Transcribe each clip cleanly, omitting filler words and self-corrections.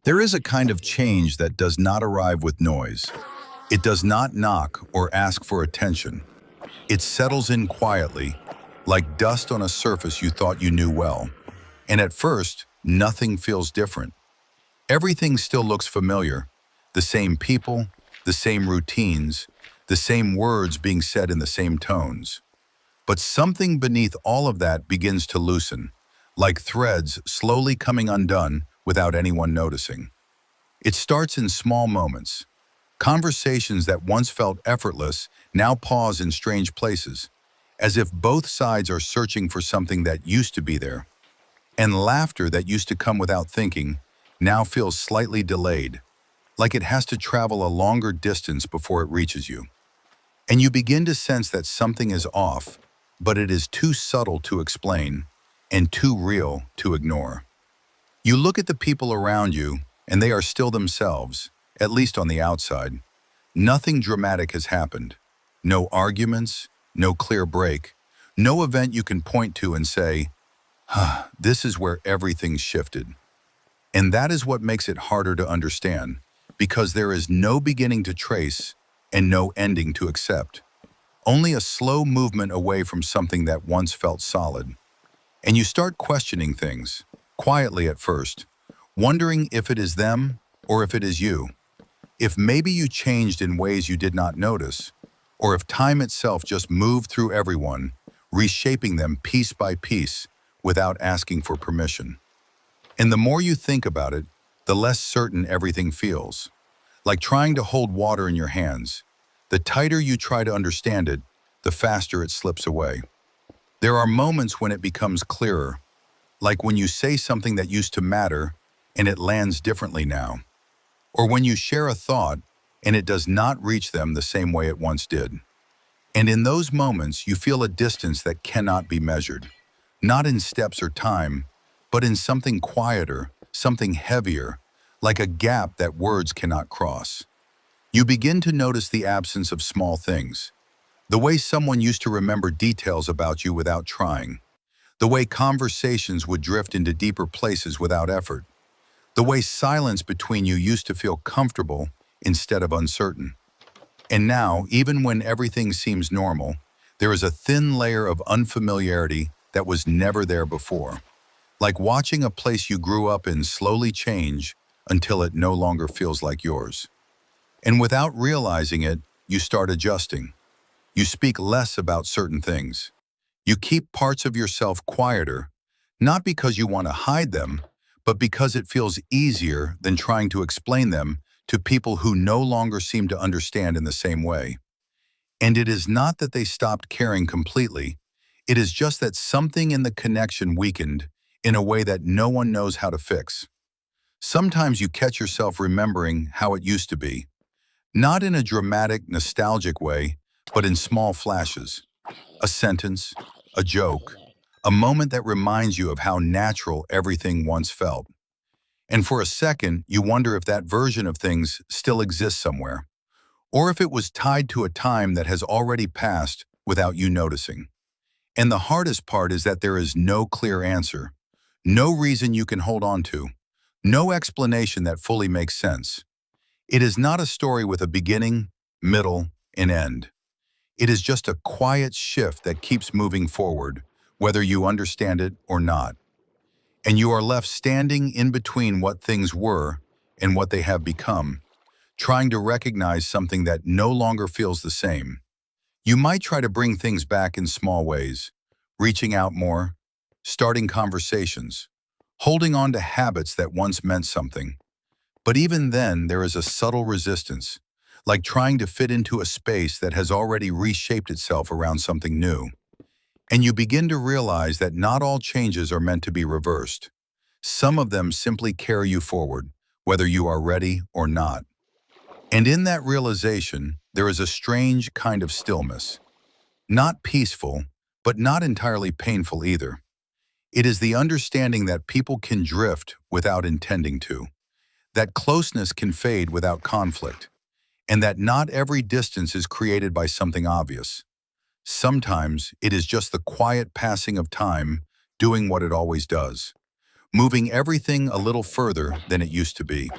There is a kind of change that does not arrive with noise. It does not knock or ask for attention. It settles in quietly, like dust on a surface you thought you knew well. And at first, nothing feels different. Everything still looks familiar. The same people, the same routines, the same words being said in the same tones. But something beneath all of that begins to loosen, like threads slowly coming undone without anyone noticing. It starts in small moments. Conversations that once felt effortless now pause in strange places, as if both sides are searching for something that used to be there. And laughter that used to come without thinking now feels slightly delayed, like it has to travel a longer distance before it reaches you. And you begin to sense that something is off, but it is too subtle to explain and too real to ignore. You look at the people around you, and they are still themselves, at least on the outside. Nothing dramatic has happened. No arguments, no clear break, no event you can point to and say, this is where everything's shifted. And that is what makes it harder to understand, because there is no beginning to trace and no ending to accept. Only a slow movement away from something that once felt solid. And you start questioning things, quietly at first, wondering if it is them or if it is you. If maybe you changed in ways you did not notice, or if time itself just moved through everyone, reshaping them piece by piece without asking for permission. And the more you think about it, the less certain everything feels. Like trying to hold water in your hands. The tighter you try to understand it, the faster it slips away. There are moments when it becomes clearer, like when you say something that used to matter and it lands differently now. Or when you share a thought and it does not reach them the same way it once did. And in those moments, you feel a distance that cannot be measured. Not in steps or time, but in something quieter, something heavier, like a gap that words cannot cross. You begin to notice the absence of small things. The way someone used to remember details about you without trying. The way conversations would drift into deeper places without effort. The way silence between you used to feel comfortable instead of uncertain. And now, even when everything seems normal, there is a thin layer of unfamiliarity that was never there before. Like watching a place you grew up in slowly change until it no longer feels like yours. And without realizing it, you start adjusting. You speak less about certain things. You keep parts of yourself quieter, not because you want to hide them, but because it feels easier than trying to explain them to people who no longer seem to understand in the same way. And it is not that they stopped caring completely, it is just that something in the connection weakened in a way that no one knows how to fix. Sometimes you catch yourself remembering how it used to be, not in a dramatic, nostalgic way, but in small flashes. A sentence, a joke, a moment that reminds you of how natural everything once felt. And for a second, you wonder if that version of things still exists somewhere, or if it was tied to a time that has already passed without you noticing. And the hardest part is that there is no clear answer, no reason you can hold on to, no explanation that fully makes sense. It is not a story with a beginning, middle, and end. It is just a quiet shift that keeps moving forward, whether you understand it or not. And you are left standing in between what things were and what they have become, trying to recognize something that no longer feels the same. You might try to bring things back in small ways, reaching out more, starting conversations, holding on to habits that once meant something. But even then, there is a subtle resistance, like trying to fit into a space that has already reshaped itself around something new. And you begin to realize that not all changes are meant to be reversed. Some of them simply carry you forward, whether you are ready or not. And in that realization, there is a strange kind of stillness. Not peaceful, but not entirely painful either. It is the understanding that people can drift without intending to, that closeness can fade without conflict, and that not every distance is created by something obvious. Sometimes it is just the quiet passing of time doing what it always does, moving everything a little further than it used to be.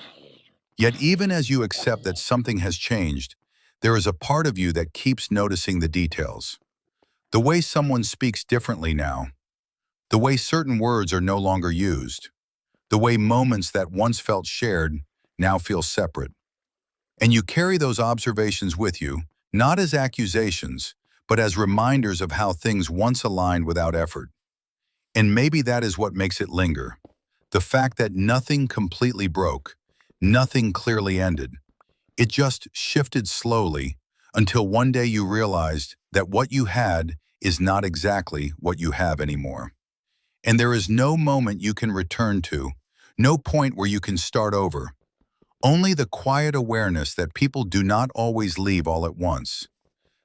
Yet even as you accept that something has changed, there is a part of you that keeps noticing the details. The way someone speaks differently now, the way certain words are no longer used, the way moments that once felt shared now feel separate. And you carry those observations with you, not as accusations, but as reminders of how things once aligned without effort. And maybe that is what makes it linger. The fact that nothing completely broke, nothing clearly ended. It just shifted slowly until one day you realized that what you had is not exactly what you have anymore. And there is no moment you can return to, no point where you can start over. Only the quiet awareness that people do not always leave all at once.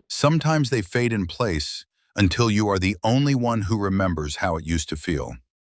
Sometimes they fade in place until you are the only one who remembers how it used to feel.